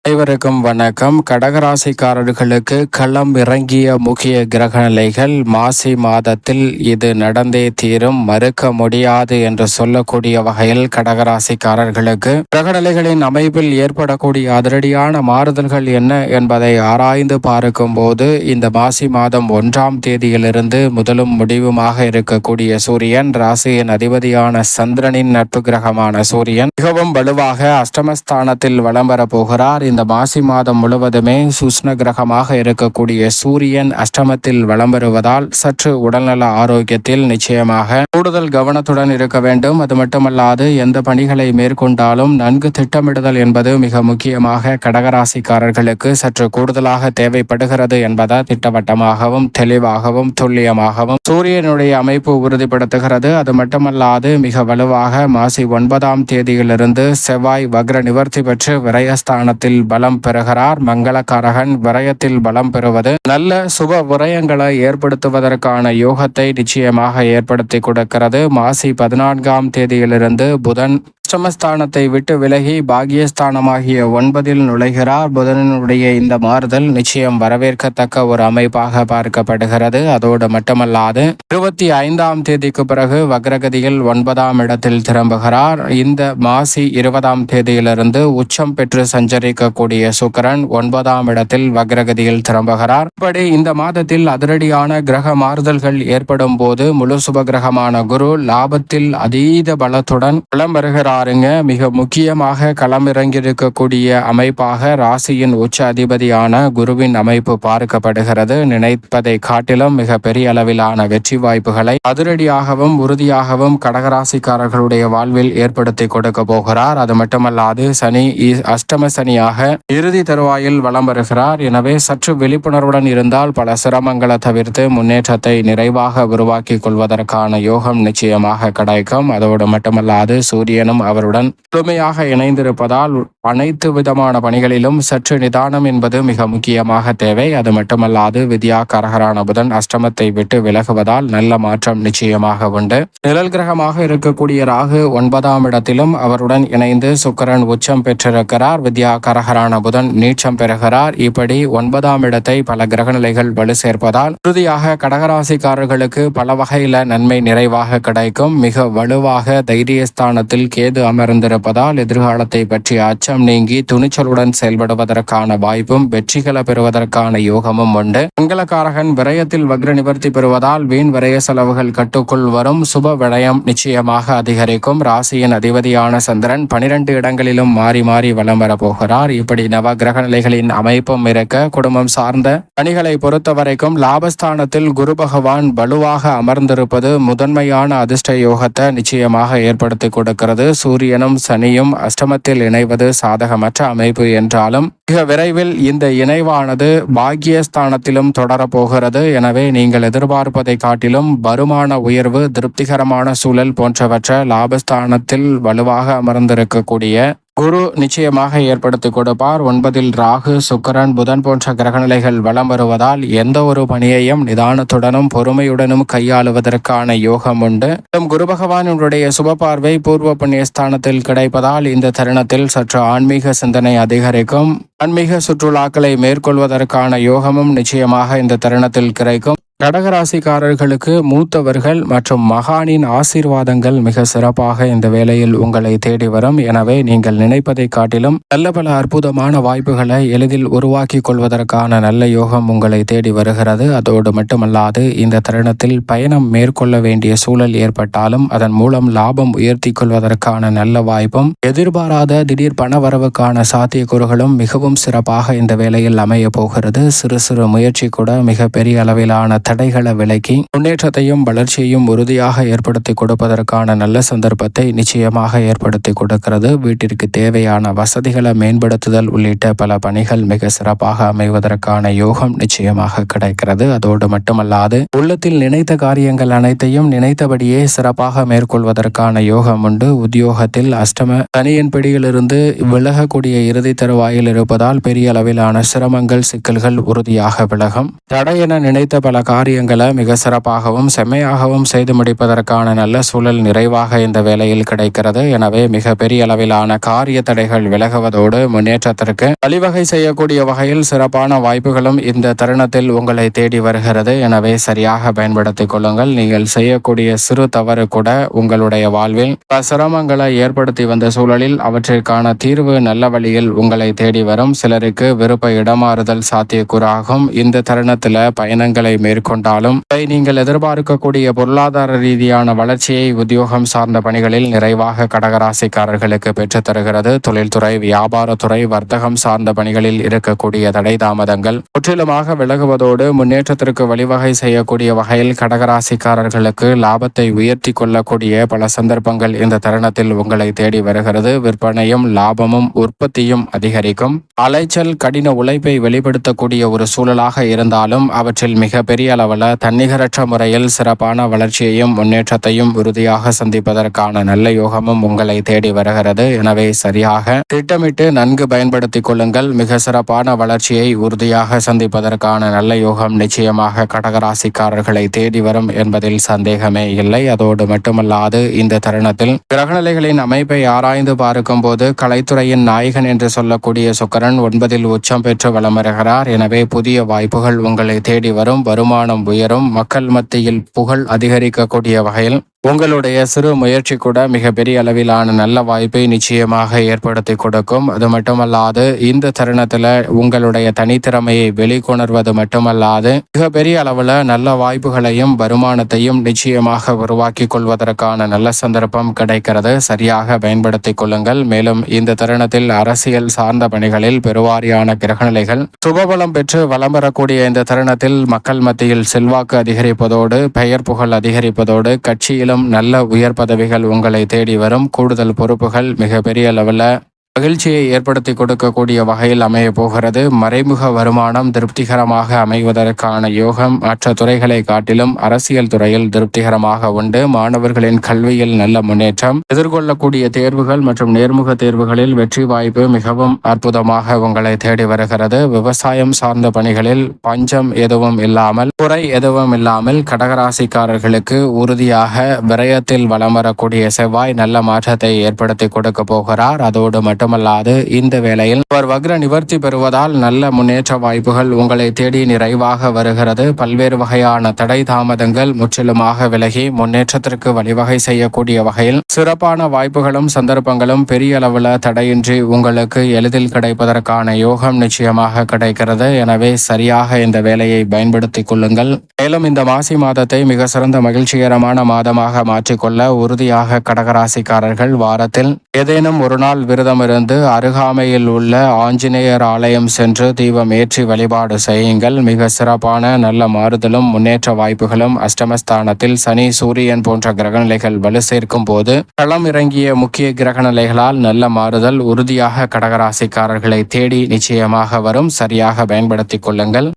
அனைவருக்கும் வணக்கம். கடகராசிக்காரர்களுக்கு களம் இறங்கிய முக்கிய கிரக நிலைகள் மாசி மாதத்தில் இது நடந்தே தீரும், மறுக்க முடியாது என்று சொல்லக்கூடிய வகையில் கடகராசிக்காரர்களுக்கு கிரகநிலைகளின் அமைப்பில் ஏற்படக்கூடிய அதிரடியான மாறுதல்கள் என்ன என்பதை ஆராய்ந்து பார்க்கும் போது இந்த மாசி மாதம் 1ஆம் தேதியிலிருந்து முதலும் முடிவுமாக இருக்கக்கூடிய சூரியன், ராசியின் அதிபதியான சந்திரனின் நட்பு கிரகமான சூரியன் மிகவும் வலுவாக அஷ்டமஸ்தானத்தில் வலம் வரப் போகிறார். இந்த மாசி மாதம் முழுவதுமே சுஷ்ண கிரகமாக இருக்கக்கூடிய சூரியன் அஷ்டமத்தில் வலம் வருவதால் சற்று உடல்நல ஆரோக்கியத்தில் நிச்சயமாக கூடுதல் கவனத்துடன் இருக்க வேண்டும். அது மட்டுமல்லாது எந்த பணிகளை மேற்கொண்டாலும் நன்கு திட்டமிடுதல் என்பது மிக முக்கியமாக கடகராசிக்காரர்களுக்கு சற்று கூடுதலாக தேவைப்படுகிறது என்பதை திட்டவட்டமாகவும் தெளிவாகவும் துல்லியமாகவும் சூரியனுடைய அமைப்பு உறுதிப்படுத்துகிறது. அது மட்டுமல்லாது மிக வலுவாக மாசி 9ஆம் தேதியிலிருந்து செவ்வாய் வக்ர நிவர்த்தி பெற்று விரயஸ்தானத்தில் பலம் பெறுகிறார். மங்களகாரகன் விரயத்தில் பலம் பெறுவது நல்ல சுப விரயங்களை ஏற்படுத்துவதற்கான யோகத்தை நிச்சயமாக ஏற்படுத்தி கொடுக்கிறது. மாசி 14ஆம் தேதியிலிருந்து புதன் அஷ்டமஸ்தானத்தை விட்டு விலகி பாகியஸ்தானமாகிய 9இல் நுழைகிறார். புதனுடைய இந்த மாறுதல் நிச்சயம் வரவேற்கத்தக்க ஒரு அமைப்பாக பார்க்கப்படுகிறது. அதோடு மட்டுமல்லாது 25ஆம் தேதிக்கு பிறகு வக்ரகதியில் 9ஆம் இடத்தில் திரும்புகிறார். இந்த மாசி 20ஆம் தேதியிலிருந்து உச்சம் பெற்று சஞ்சரிக்கக்கூடிய சுக்கிரன் 9ஆம் இடத்தில் வக்ரகதியில் திரும்புகிறார். இப்படி இந்த மாதத்தில் அதிரடியான கிரக மாறுதல்கள் ஏற்படும் போது முழு சுப கிரகமான குரு லாபத்தில் அதீத பலத்துடன் வலம் வருகிறார். மிக முக்கியமாக களமிறங்கியிருக்கக்கூடிய அமைப்பாக ராசியின் உச்ச அதிபதியான குருவின் அமைப்பு பார்க்கப்படுகிறது. நினைப்பதை காட்டிலும் மிக பெரிய அளவிலான வெற்றி வாய்ப்புகளை அதிரடியாகவும் உறுதியாகவும் கடகராசிக்காரர்களுடைய வாழ்வில் ஏற்படுத்தி கொடுக்க போகிறார். அது மட்டுமல்லாது சனி அஷ்டம சனியாக இறுதி தருவாயில் வலம் வருகிறார். எனவே சற்று விழிப்புணர்வுடன் இருந்தால் பல சிரமங்களை தவிர்த்து முன்னேற்றத்தை நிறைவாக உருவாக்கி கொள்வதற்கான யோகம் நிச்சயமாக கிடைக்கும். அதோடு மட்டுமல்லாது சூரியனும் அவருடன் முழுமையாக இணைந்திருப்பதால் அனைத்து விதமான பணிகளிலும் சற்று நிதானம் என்பது மிக முக்கியமாக தேவை. அது மட்டுமல்லாது வித்யாகாரகரான புதன் அஷ்டமத்தை விட்டு விலகுவதால் நல்ல மாற்றம் நிச்சயமாக உண்டு. நிழல் கிரகமாக இருக்கக்கூடிய ராகு 9ஆம் இடத்திலும் அவருடன் இணைந்து சுக்கிரன் உச்சம் பெற்றிருக்கிறார். வித்யாகாரகரான புதன் நீச்சம் பெறுகிறார். இப்படி 9ஆம் இடத்தை பல கிரகநிலைகள் வலு சேர்ப்பதால் உறுதியாக கடகராசிக்காரர்களுக்கு பல வகையில நன்மை நிறைவாக கிடைக்கும். மிக வலுவாக தைரியஸ்தானத்தில் கேது அமர்ந்திருப்பதால் எதிர்காலத்தை பற்றிய அச்சம் நீங்கி துணிச்சலுடன் செயல்படுவதற்கான வாய்ப்பும் வெற்றிகளை பெறுவதற்கான யோகமும் உண்டு. மங்களகாரகன் விரயத்தில் வக்ர நிவர்த்தி பெறுவதால் வீண் விரய செலவுகள் கட்டுக்குள் வரும். சுப விரயம் நிச்சயமாக அதிகரிக்கும். ராசியின் அதிபதியான சந்திரன் 12 இடங்களிலும் மாறி மாறி வலம் வரப்போகிறார். இப்படி நவ கிரக நிலைகளின் அமைப்பும் இருக்க குடும்பம் சார்ந்த பணிகளை பொறுத்தவரைக்கும் லாபஸ்தானத்தில் குரு பகவான் வலுவாக அமர்ந்திருப்பது முதன்மையான அதிர்ஷ்ட யோகத்தை நிச்சயமாக ஏற்படுத்தி கொடுக்கிறது. சூரியனும் சனியும் அஷ்டமத்தில் இணைவது சாதகமற்ற அமைப்பு என்றாலும் மிக விரைவில் இந்த இணைவானது பாக்கியஸ்தானத்திலும் தொடரப்போகிறது. எனவே நீங்கள் எதிர்பார்ப்பதை காட்டிலும் வருமான உயர்வு, திருப்திகரமான சூழல் போன்றவற்றை லாபஸ்தானத்தில் வலுவாக அமர்ந்திருக்கக்கூடிய குரு நிச்சயமாக ஏற்படுத்தி கொடுப்பார். 9இல் ராகு, சுக்கிரன், புதன் போன்ற கிரகநிலைகள் வலம் வருவதால் எந்த ஒரு பணியையும் நிதானத்துடனும் பொறுமையுடனும் கையாளுவதற்கான யோகம் உண்டு. குரு பகவானுடைய சுப பார்வை பூர்வ புண்ணிய ஸ்தானத்தில் கிடைப்பதால் இந்த தருணத்தில் சற்று ஆன்மீக சிந்தனை அதிகரிக்கும். ஆன்மீக சுற்றுலாக்களை மேற்கொள்வதற்கான யோகமும் நிச்சயமாக இந்த தருணத்தில் கிடைக்கும். கடகராசிக்காரர்களுக்கு மூத்தவர்கள் மற்றும் மகானின் ஆசீர்வாதங்கள் மிக சிறப்பாக இந்த வேளையில் உங்களை தேடி வரும். எனவே நீங்கள் நினைப்பதை காட்டிலும் நல்ல பல அற்புதமான வாய்ப்புகளை எளிதில் உருவாக்கி கொள்வதற்கான நல்ல யோகம் உங்களை தேடி வருகிறது. அதோடு மட்டுமல்லாது இந்த தருணத்தில் பயணம் மேற்கொள்ள வேண்டிய சூழல் ஏற்பட்டாலும் அதன் மூலம் லாபம் உயர்த்தி கொள்வதற்கான நல்ல வாய்ப்பும் எதிர்பாராத திடீர் பண வரவுக்கான சாத்தியக்கூறுகளும் மிகவும் சிறப்பாக இந்த வேளையில் அமைய போகிறது. சிறு சிறு முயற்சி கூட மிக பெரிய அளவிலான தடைகளை விலக்கி முன்னேற்றத்தையும் வளர்ச்சியையும் உறுதியாக ஏற்படுத்தி கொடுப்பதற்கான நல்ல சந்தர்ப்பத்தை நிச்சயமாக ஏற்படுத்தி கொடுக்கிறது. வீட்டிற்கு தேவையான வசதிகளை மேம்படுத்துதல் உள்ளிட்ட பல பணிகள் மிக சிறப்பாக அமைவதற்கான யோகம் நிச்சயமாக கிடைக்கிறது. அதோடு மட்டுமல்லாது உள்ளத்தில் நினைத்த காரியங்கள் அனைத்தையும் நினைத்தபடியே சிறப்பாக மேற்கொள்வதற்கான யோகம் உண்டு. உத்தியோகத்தில் அஷ்டம சனியின் பிடியிலிருந்து விலகக்கூடிய இறுதி தருவாயில் இருப்பதால் பெரிய அளவிலான சிரமங்கள், சிக்கல்கள் உறுதியாக விலகும். தடை என நினைத்த பல காரியங்களை மிக சிறப்பாகவும் செம்மையாகவும் செய்து முடிப்பதற்கான நல்ல சூழல் நிறைவாக இந்த வேளையில் கிடைக்கிறது. எனவே மிக பெரிய அளவிலான காரிய தடைகள் விலகுவதோடு முன்னேற்றத்திற்கு வழிவகை செய்யக்கூடிய வகையில் சிறப்பான வாய்ப்புகளும் இந்த தருணத்தில் உங்களை தேடி வருகிறது. எனவே சரியாக பயன்படுத்திக் கொள்ளுங்கள். நீங்கள் செய்யக்கூடிய சிறு தவறு கூட உங்களுடைய வாழ்வில் சிரமங்களை ஏற்படுத்தி வந்த சூழலில் அவற்றிற்கான தீர்வு நல்ல வழியில் உங்களை தேடி வரும். சிலருக்கு விருப்ப இடமாறுதல் சாத்தியக்கூறாகும். இந்த தருணத்தில் பயணங்களை மேற்கொண்டாலும் நீங்கள் எதிர்பார்க்கக்கூடிய பொருளாதார ரீதியான வளர்ச்சியை உத்தியோகம் சார்ந்த பணிகளில் நிறைவாக கடகராசிக்காரர்களுக்கு பெற்றுத் தருகிறது. தொழில்துறை, வியாபாரத்துறை, வர்த்தகம் சார்ந்த பணிகளில் இருக்கக்கூடிய தடை தாமதங்கள் முற்றிலுமாக விலகுவதோடு முன்னேற்றத்திற்கு வழிவகை செய்யக்கூடிய வகையில் கடகராசிக்காரர்களுக்கு லாபத்தை உயர்த்தி கொள்ளக்கூடிய பல சந்தர்ப்பங்கள் இந்த தருணத்தில் உங்களை தேடி வருகிறது. விற்பனையும் லாபமும் உற்பத்தியும் அதிகரிக்கும். அலைச்சல், கடின உழைப்பை வெளிப்படுத்தக்கூடிய ஒரு சூழலாக இருந்தாலும் அவற்றில் மிக பெரிய அளவில் தன்னிகரற்ற முறையில் சிறப்பான வளர்ச்சியையும் முன்னேற்றத்தையும் உறுதியாக சந்திப்பதற்கான நல்ல யோகமும் உங்களை தேடி வருகிறது. எனவே சரியாக திட்டமிட்டு நன்கு பயன்படுத்திக் கொள்ளுங்கள். மிக சிறப்பான வளர்ச்சியை உறுதியாக சந்திப்பதற்கான நல்ல யோகம் நிச்சயமாக கடகராசிக்காரர்களை தேடி வரும் என்பதில் சந்தேகமே இல்லை. அதோடு மட்டுமல்லாது இந்த தருணத்தில் கிரகநிலைகளின் அமைப்பை ஆராய்ந்து பார்க்கும் போது கலைத்துறையின் நாயகன் என்று சொல்லக்கூடிய சுக்கிரன் 9 உச்சம் பெற்று வலம் வருகிறார். எனவே புதிய வாய்ப்புகள் உங்களை தேடி வரும். வருமானம் உயரும். மக்கள் மத்தியில் புகழ் அதிகரிக்கக்கூடிய வகையில் உங்களுடைய சிறு முயற்சி கூட மிகப்பெரிய அளவிலான நல்ல வாய்ப்பை நிச்சயமாக ஏற்படுத்தி கொடுக்கும். அது மட்டுமல்லாது இந்த தருணத்தில் உங்களுடைய தனித்திறமையை வெளிக்கொணர்வது மட்டுமல்லாது மிகப்பெரிய அளவில் நல்ல வாய்ப்புகளையும் வருமானத்தையும் நிச்சயமாக உருவாக்கி கொள்வதற்கான நல்ல சந்தர்ப்பம் கிடைக்கிறது. சரியாக பயன்படுத்திக் கொள்ளுங்கள். மேலும் இந்த தருணத்தில் அரசியல் சார்ந்த பணிகளில் பெருவாரியான கிரகநிலைகள் சுபபலம் பெற்று வலம் வரக்கூடிய இந்த தருணத்தில் மக்கள் மத்தியில் செல்வாக்கு அதிகரிப்பதோடு பெயர் புகழ் அதிகரிப்பதோடு கட்சியிலும் நல்ல உயர் பதவிகள் உங்களை தேடி வரும். கூடுதல் பொறுப்புகள் மிக பெரிய அளவில் மகிழ்ச்சியை ஏற்படுத்தி கொடுக்கக்கூடிய வகையில் அமைய போகிறது. மறைமுக வருமானம் திருப்திகரமாக அமைவதற்கான யோகம் மற்ற துறைகளை காட்டிலும் அரசியல் துறையில் திருப்திகரமாக உண்டு. மாணவர்களின் கல்வியில் நல்ல முன்னேற்றம், எதிர்கொள்ளக்கூடிய தேர்வுகள் மற்றும் நேர்முக தேர்வுகளில் வெற்றி வாய்ப்பு மிகவும் அற்புதமாக உங்களை தேடி வருகிறது. விவசாயம் சார்ந்த பணிகளில் பஞ்சம் எதுவும் இல்லாமல், குறை எதுவும் இல்லாமல் கடகராசிக்காரர்களுக்கு உறுதியாக விரயத்தில் வலம் வரக்கூடிய செவ்வாய் நல்ல மாற்றத்தை ஏற்படுத்தி கொடுக்க போகிறார். அதோடு மட்டுமல்லாது இந்த வேளையில் அவர் வக்ர நிவர்த்தி பெறுவதால் நல்ல முன்னேற்ற வாய்ப்புகள் உங்களை தேடி நிறைவாக வருகிறது. பல்வேறு வகையான தடை தாமதங்கள் முற்றிலுமாக விலகி முன்னேற்றத்திற்கு வழிவகை செய்யக்கூடிய வகையில் சிறப்பான வாய்ப்புகளும் சந்தர்ப்பங்களும் பெரிய அளவில் தடையின்றி உங்களுக்கு எளிதில் கிடைப்பதற்கான யோகம் நிச்சயமாக கிடைக்கிறது. எனவே சரியாக இந்த வேலையை பயன்படுத்திக் கொள்ளுங்கள். மேலும் இந்த மாசி மாதத்தை மிக சிறந்த மகிழ்ச்சிகரமான மாதமாக மாற்றிக்கொள்ள உறுதியாக கடகராசிக்காரர்கள் வாரத்தில் ஏதேனும் ஒரு நாள் விரதம் இருந்து அருகாமையில் உள்ள ஆஞ்சநேயர் ஆலயம் சென்று தீபம் ஏற்றி வழிபாடு செய்யுங்கள். மிக சிறப்பான நல்ல மாறுதலும் முன்னேற்ற வாய்ப்புகளும் அஷ்டமஸ்தானத்தில் சனி, சூரியன் போன்ற கிரகநிலைகள் வலு சேர்க்கும் போது களம் இறங்கிய முக்கிய கிரகநிலைகளால் நல்ல மாறுதல் உறுதியாக கடகராசிக்காரர்களை தேடி நிச்சயமாக வரும். சரியாக பயன்படுத்திக் கொள்ளுங்கள்.